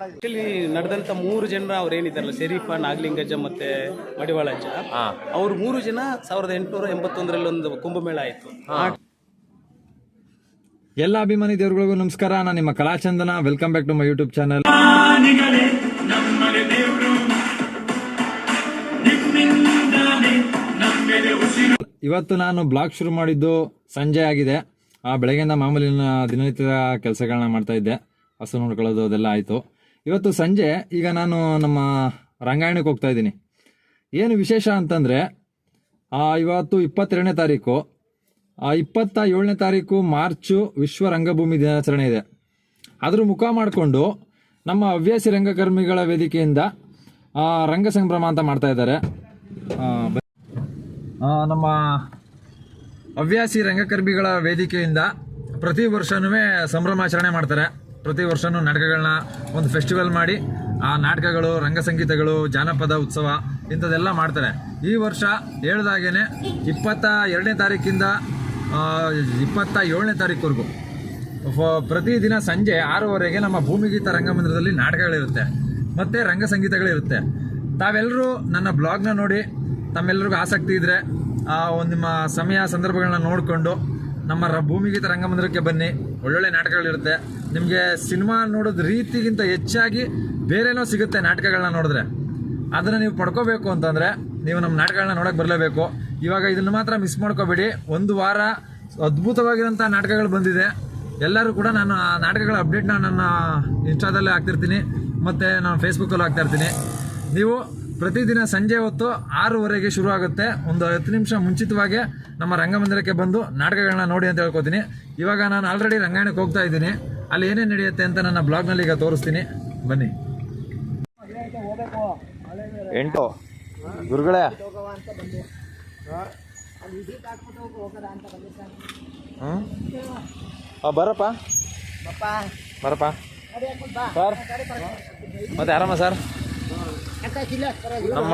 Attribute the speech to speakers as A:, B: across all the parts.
A: Actually ನಡೆದಂತ 3 ಜನ ಅವ್ರು ಏನಿದ್ದಾರಲ್ಲ, ಶರೀಫ, ನಾಗಲಿಂಗಜ್ಜ ಮತ್ತೆ ಮಡಿವಾಳಜ್ಜ, ಅವ್ರು 3 ಜನ 1881ರಲ್ಲಿ ಒಂದು ಕುಂಭಮೇಳ ಆಯ್ತು.
B: ಎಲ್ಲ ಅಭಿಮಾನಿ ದೇವರುಗಳಿಗೂ ನಮಸ್ಕಾರ. ನಾನು ನಿಮ್ಮ Kalachandana. Welcome back to my YouTube channel. ಇವತ್ತು ನಾನು ಬ್ಲಾಗ್ ಶುರು ಮಾಡಿದ್ದು ಸಂಜೆ ಆಗಿದೆ. ಬೆಳಗ್ಗೆಯಿಂದ ಮಾಮೂಲಿನ ದಿನನಿತ್ಯದ ಕೆಲಸಗಳನ್ನ ಮಾಡ್ತಾ ಇದ್ದೆ. ಹಸು ನೋಡ್ಕೊಳ್ಳೋದು ಅದೆಲ್ಲ ಆಯಿತು. ಇವತ್ತು ಸಂಜೆ ಈಗ ನಾನು ನಮ್ಮ ರಂಗಾಯಣಕ್ಕೆ ಹೋಗ್ತಾ ಇದ್ದೀನಿ. ಏನು ವಿಶೇಷ ಅಂತಂದರೆ, ಇವತ್ತು 22ನೇ ತಾರೀಕು, 27ನೇ ತಾರೀಕು ಮಾರ್ಚು ವಿಶ್ವ ರಂಗಭೂಮಿ ದಿನಾಚರಣೆ ಇದೆ. ಅದ್ರ ಮುಖ ಮಾಡಿಕೊಂಡು ನಮ್ಮ ಹವ್ಯಾಸಿ ರಂಗಕರ್ಮಿಗಳ ವೇದಿಕೆಯಿಂದ ರಂಗ ಸಂಭ್ರಮ ಅಂತ ಮಾಡ್ತಾ ಇದ್ದಾರೆ. ನಮ್ಮ ಹವ್ಯಾಸಿ ರಂಗಕರ್ಮಿಗಳ ವೇದಿಕೆಯಿಂದ ಪ್ರತಿ ವರ್ಷನೂ ಸಂಭ್ರಮಾಚರಣೆ ಮಾಡ್ತಾರೆ. ಪ್ರತಿ ವರ್ಷವೂ ನಾಟಕಗಳನ್ನ ಒಂದು ಫೆಸ್ಟಿವಲ್ ಮಾಡಿ ಆ ನಾಟಕಗಳು, ರಂಗಸಂಗೀತಗಳು, ಜಾನಪದ ಉತ್ಸವ ಇಂಥದ್ದೆಲ್ಲ ಮಾಡ್ತಾರೆ. ಈ ವರ್ಷ ಹೇಳ್ದಾಗೇನೆ 22ನೇ ತಾರೀಕಿಂದ 27ನೇ ತಾರೀಕುವರೆಗೂ ಪ್ರತಿದಿನ ಸಂಜೆ 6:30ಗೆ ನಮ್ಮ ಭೂಮಿಗೀತ ರಂಗಮಂದಿರದಲ್ಲಿ ನಾಟಕಗಳಿರುತ್ತೆ ಮತ್ತು ರಂಗಸಂಗೀತಗಳಿರುತ್ತೆ. ತಾವೆಲ್ಲರೂ ನನ್ನ ಬ್ಲಾಗ್ನ ನೋಡಿ ತಮ್ಮೆಲ್ಲರಿಗೂ ಆಸಕ್ತಿ ಇದ್ದರೆ ಒಂದು ನಿಮ್ಮ ಸಮಯ ಸಂದರ್ಭಗಳನ್ನ ನೋಡಿಕೊಂಡು ನಮ್ಮ ಭೂಮಿಗೀತ ರಂಗಮಂದಿರಕ್ಕೆ ಬನ್ನಿ. ಒಳ್ಳೊಳ್ಳೆ ನಾಟಕಗಳಿರುತ್ತೆ. ನಿಮಗೆ ಸಿನಿಮಾ ನೋಡೋದು ರೀತಿಗಿಂತ ಹೆಚ್ಚಾಗಿ ಬೇರೆನೋ ಸಿಗುತ್ತೆ. ನಾಟಕಗಳನ್ನ ನೋಡಿದ್ರೆ ಅದನ್ನು ನೀವು ಪಡ್ಕೋಬೇಕು ಅಂತಂದರೆ ನೀವು ನಮ್ಮ ನಾಟಕಗಳನ್ನ ನೋಡೋಕೆ ಬರಲೇಬೇಕು. ಇವಾಗ ಇದನ್ನು ಮಾತ್ರ ಮಿಸ್ ಮಾಡ್ಕೋಬೇಡಿ. ಒಂದು ವಾರ ಅದ್ಭುತವಾಗಿರೋಂಥ ನಾಟಕಗಳು ಬಂದಿದೆ. ಎಲ್ಲರೂ ಕೂಡ ನಾನು ಆ ನಾಟಕಗಳ ಅಪ್ಡೇಟ್ನ ನನ್ನ ಇನ್ಸ್ಟಾದಲ್ಲೇ ಹಾಕ್ತಿರ್ತೀನಿ ಮತ್ತು ನಾನು ಫೇಸ್ಬುಕ್ಕಲ್ಲೂ ಹಾಕ್ತಾಯಿರ್ತೀನಿ. ನೀವು ಪ್ರತಿದಿನ ಸಂಜೆ ಹೊತ್ತು 6:30ಗೆ ಶುರು ಆಗುತ್ತೆ. ಒಂದು 10 ನಿಮಿಷ ಮುಂಚಿತವಾಗಿ ನಮ್ಮ ರಂಗಮಂದಿರಕ್ಕೆ ಬಂದು ನಾಟಕಗಳನ್ನ ನೋಡಿ ಅಂತ ಹೇಳ್ಕೊತೀನಿ. ಇವಾಗ ನಾನು ಆಲ್ರೆಡಿ ರಂಗಾಯಣಕ್ಕೆ ಹೋಗ್ತಾ ಇದ್ದೀನಿ. ಅಲ್ಲಿ ಏನೇನು ನಡೆಯುತ್ತೆ ಅಂತ ನನ್ನ ಬ್ಲಾಗ್ನಲ್ಲಿ ಈಗ ತೋರಿಸ್ತೀನಿ, ಬನ್ನಿ. 8 ಗುರುಗಳೇ ಬರಪ್ಪ ಬರಪ್ಪ ಸರ್. ಮತ್ತೆ ಆರಾಮ ಸರ್? ನಮ್ಮ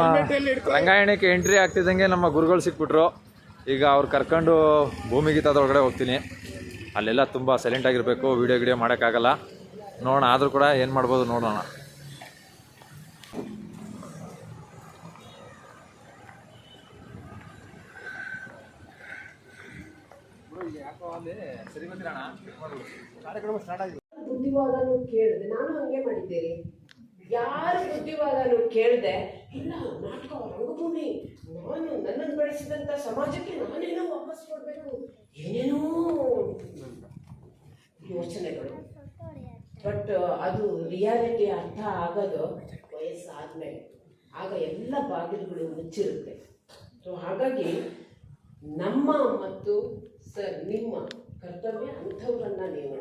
B: ರಂಗಾಯಣಕ್ಕೆ ಎಂಟ್ರಿ ಆಗ್ತಿದ್ದಂಗೆ ನಮ್ಮ ಗುರುಗಳು ಸಿಕ್ಬಿಟ್ರು. ಈಗ ಅವ್ರು ಕರ್ಕೊಂಡು ಭೂಮಿಗೀತದ ಒಳಗಡೆ ಹೋಗ್ತೀನಿ. ಅಲ್ಲೆಲ್ಲ ತುಂಬ ಸೈಲೆಂಟಾಗಿರಬೇಕು, ವೀಡಿಯೋ ಮಾಡೋಕ್ಕಾಗಲ್ಲ. ನೋಡೋಣ, ಆದರೂ ಕೂಡ ಏನು ಮಾಡ್ಬೋದು ನೋಡೋಣ.
C: ಬುದ್ಧಿವಾದನು ಕೇಳಿದೆ, ನಾನು ಹಂಗೆ ಮಾಡಿದ್ದೇನೆ. ಯಾರು ಬುದ್ಧಿವಾದನು ಕೇಳಿದೆ, ಇಲ್ಲ ನಾಟಕ ರಂಗಭೂಮಿ, ನಾನು ನನ್ನನ್ನು ಬೆಳೆಸಿದಂತ ಸಮಾಜಕ್ಕೆ ನಾನೇನೋ ವಾಪಸ್ ಕೊಡಬೇಕು, ಏನೇನೋ ಯೋಚನೆಗಳು. ಬಟ್ ಅದು ರಿಯಾಲಿಟಿ ಅರ್ಥ ಆಗೋದು ವಯಸ್ಸಾದ್ಮೇಲೆ. ಆಗ ಎಲ್ಲ ಬಾಗಿಲುಗಳು ಮುಚ್ಚಿರುತ್ತೆ. ಸೊ ಹಾಗಾಗಿ ನಮ್ಮ ಮತ್ತು ಸರ್ ನಿಮ್ಮ ಕರ್ತವ್ಯ ಅಂಥವ್ರನ್ನ ನೀವು.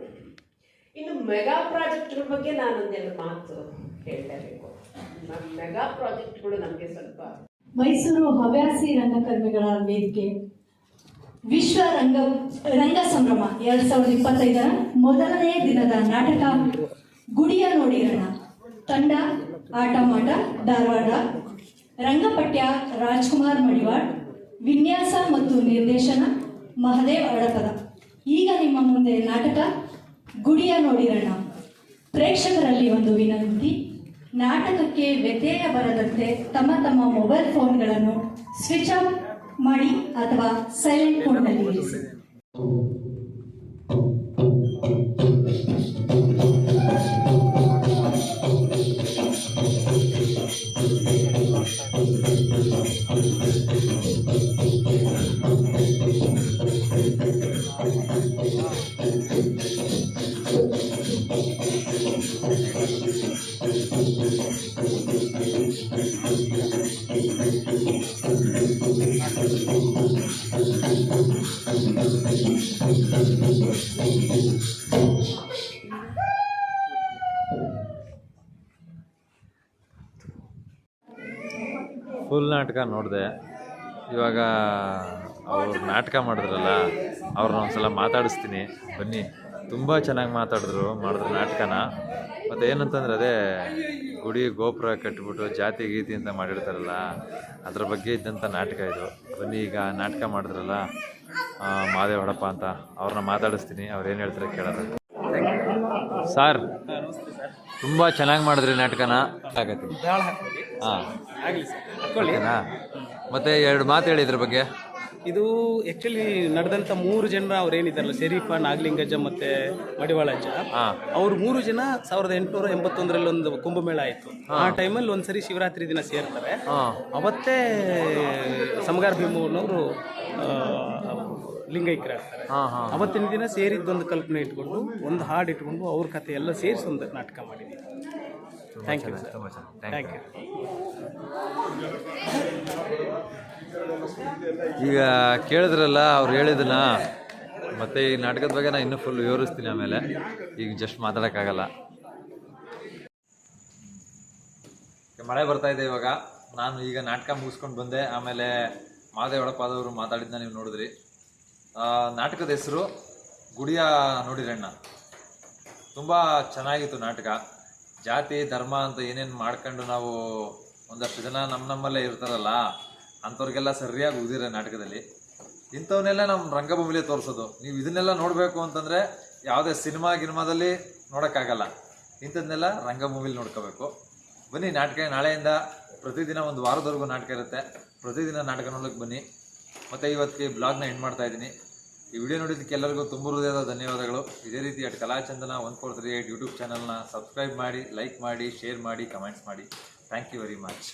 C: ಇನ್ನು ಮೆಗಾ ಪ್ರಾಜೆಕ್ಟ್ಗಳ ಬಗ್ಗೆ ನಾನೊಂದೆರಡು ಮಾತು ಹೇಳಲೇಬೇಕು. ಮೆಗಾ ಪ್ರಾಜೆಕ್ಟ್ಗಳು ನಮಗೆ ಸ್ವಲ್ಪ
D: ಮೈಸೂರು ಹವ್ಯಾಸಿ ರಂಗಕರ್ಮಿಗಳ ವೇದಿಕೆ ವಿಶ್ವ ರಂಗ ಸಂಭ್ರಮ 2025ರ ಮೊದಲನೇ ದಿನದ ನಾಟಕ ಗುಡಿಯ ನೋಡಿರಣ. ತಂಡ ಆಟ ಮಾಟ ಧಾರವಾಡ, ರಂಗಪಟ್ಯ ರಾಜ್ಕುಮಾರ್ ಮಡಿವಾಳ್, ವಿನ್ಯಾಸ ಮತ್ತು ನಿರ್ದೇಶನ ಮಹದೇವ್ ಅಡಪದ. ಈಗ ನಿಮ್ಮ ಮುಂದೆ ನಾಟಕ ಗುಡಿಯ ನೋಡಿರಣ. ಪ್ರೇಕ್ಷಕರಲ್ಲಿ ಒಂದು ವಿನಂತಿ, ನಾಟಕಕ್ಕೆ ವ್ಯತ್ಯಯ ಬರದಂತೆ ತಮ್ಮ ಮೊಬೈಲ್ ಫೋನ್ಗಳನ್ನು ಸ್ವಿಚ್ ಆಫ್ ಮಾಡಿ ಅಥವಾ ಸೈಲೆಂಟ್ ಮೋಡ್ನಲ್ಲಿ ಇರಿಸಿ.
B: ಫುಲ್ ನಾಟಕ ನೋಡಿದೆ. ಇವಾಗ ಅವ್ರು ನಾಟಕ ಮಾಡಿದ್ರಲ್ಲ, ಅವ್ರನ್ನ ಒಂದ್ಸಲ ಮಾತಾಡಿಸ್ತೀನಿ ಬನ್ನಿ. ತುಂಬ ಚೆನ್ನಾಗಿ ಮಾಡಿದ್ರು ನಾಟಕನ. ಮತ್ತು ಏನಂತಂದರೆ ಅದೇ ಗುಡಿ ಗೋಪುರ ಕಟ್ಟಿಬಿಟ್ಟು ಜಾತಿ ಗೀತಿ ಅಂತ ಮಾಡಿರ್ತಾರಲ್ಲ, ಅದ್ರ ಬಗ್ಗೆ ಇದ್ದಂಥ ನಾಟಕ ಇದು. ಬನ್ನಿ, ಈಗ ನಾಟಕ ಮಾಡಿದ್ರಲ್ಲ ಮಹದೇವ್ ಹಡಪ ಅಂತ, ಅವ್ರನ್ನ ಮಾತಾಡಿಸ್ತೀನಿ. ಅವ್ರು ಏನು ಹೇಳ್ತಾರೆ ಕೇಳೋಣ. ಸರ್
A: ನಮಸ್ತೆ ಸರ್.
B: ತುಂಬ ಚೆನ್ನಾಗಿ ಮಾಡಿದ್ರಿ ನಾಟಕನ. ಆಗತ್ತೆ
A: ದಾಳ ಹಾಕ್ಕೊಳ್ಳಿ.
B: ಹಾಂ
A: ಆಗಲಿ ಸರ್, ಹಾಕ್ಕೊಳ್ಳಿ.
B: ಮತ್ತೆ 2 ಮಾತು ಹೇಳಿ ಇದ್ರ ಬಗ್ಗೆ.
A: ಇದು ಆ್ಯಕ್ಚುಲಿ ನಡೆದಂಥ 3 ಜನರ ಅವ್ರೇನಿದ್ದಾರಲ್ಲ, ಶರೀಫ, ನಾಗಲಿಂಗಜ್ಜ ಮತ್ತು ಮಡಿವಾಳಜ್ಜ, ಅವ್ರು 3 ಜನ 1881ರಲ್ಲಿ ಒಂದು ಕುಂಭಮೇಳ ಆಯಿತು. ಆ ಟೈಮಲ್ಲಿ ಒಂದ್ಸರಿ ಶಿವರಾತ್ರಿ ದಿನ ಸೇರ್ತಾರೆ. ಅವತ್ತೇ ಸಮಗಾರ ಭೀಮನವರು ಲಿಂಗೈಕ್ಯರಾಗ್ತಾರೆ. ಅವತ್ತಿನ ದಿನ ಸೇರಿದ್ದೊಂದು ಕಲ್ಪನೆ ಇಟ್ಕೊಂಡು, ಒಂದು ಹಾಡು ಇಟ್ಕೊಂಡು, ಅವ್ರ ಕಥೆ ಎಲ್ಲ ಸೇರಿಸಿ ಒಂದು ನಾಟಕ ಮಾಡಿದ್ದೀವಿ. Thank you sir. Thank you.
B: ಈಗ ಕೇಳಿದ್ರಲ್ಲ ಅವ್ರು ಹೇಳಿದನ್ನ, ಮತ್ತೆ ಈ ನಾಟಕದ ಬಗ್ಗೆ ನಾನು ಇನ್ನೂ ಫುಲ್ ವಿವರಿಸ್ತೀನಿ ಆಮೇಲೆ. ಈಗ ಜಸ್ಟ್ ಮಾತಾಡೋಕ್ಕಾಗಲ್ಲ. ಮಳೆ ಬರ್ತಾ ಇದೆ ಇವಾಗ. ನಾನು ಈಗ ನಾಟಕ ಮುಗಿಸ್ಕೊಂಡು ಬಂದೆ. ಆಮೇಲೆ ಮಾದೇವಳಪ್ಪಾದವರು ಮಾತಾಡಿದ್ನ ನೀವು ನೋಡಿದ್ರಿ. ನಾಟಕದ ಹೆಸರು ಗುಡಿಯ ನೋಡಿರಣ್ಣ. ತುಂಬ ಚೆನ್ನಾಗಿತ್ತು ನಾಟಕ. ಜಾತಿ ಧರ್ಮ ಅಂತ ಏನೇನು ಮಾಡ್ಕೊಂಡು ನಾವು ಒಂದಷ್ಟು ಜನ ನಮ್ಮಲ್ಲೇ ಇರ್ತಾರಲ್ಲ, ಅಂಥವ್ರಿಗೆಲ್ಲ ಸರಿಯಾಗಿ ಉದಿರ ನಾಟಕದಲ್ಲಿ. ಇಂಥವನ್ನೆಲ್ಲ ನಮ್ಮ ರಂಗಭೂಮಿಲೇ ತೋರಿಸೋದು. ನೀವು ಇದನ್ನೆಲ್ಲ ನೋಡಬೇಕು ಅಂತಂದರೆ ಯಾವುದೇ ಗಿನಿಮಾದಲ್ಲಿ ನೋಡೋಕ್ಕಾಗಲ್ಲ. ಇಂಥದ್ದನ್ನೆಲ್ಲ ರಂಗಭೂಮಿಲಿ ನೋಡ್ಕೋಬೇಕು. ಬನ್ನಿ, ನಾಟಕ ನಾಳೆಯಿಂದ ಪ್ರತಿದಿನ ಒಂದು ವಾರದವರೆಗೂ ನಾಟಕ ಇರುತ್ತೆ. ಪ್ರತಿದಿನ ನಾಟಕ ನೋಡೋಕ್ಕೆ ಬನ್ನಿ. ಮತ್ತು ಇವತ್ತಿಗೆ ಬ್ಲಾಗ್ನ ಎಂಡ್ ಮಾಡ್ತಾ ಇದ್ದೀನಿ. ಈ ವಿಡಿಯೋ ನೋಡಿದ್ದಕ್ಕೆ ಎಲ್ಲರಿಗೂ ತುಂಬ ಹೃದಯದ ಧನ್ಯವಾದಗಳು. ಇದೇ ರೀತಿ ಕಲಾಚಂದನ 1438 ಯೂಟ್ಯೂಬ್ ಚಾನಲ್ನ ಸಬ್ಸ್ಕ್ರೈಬ್ ಮಾಡಿ, ಲೈಕ್ ಮಾಡಿ, ಶೇರ್ ಮಾಡಿ, ಕಮೆಂಟ್ಸ್ ಮಾಡಿ. Thank you very much.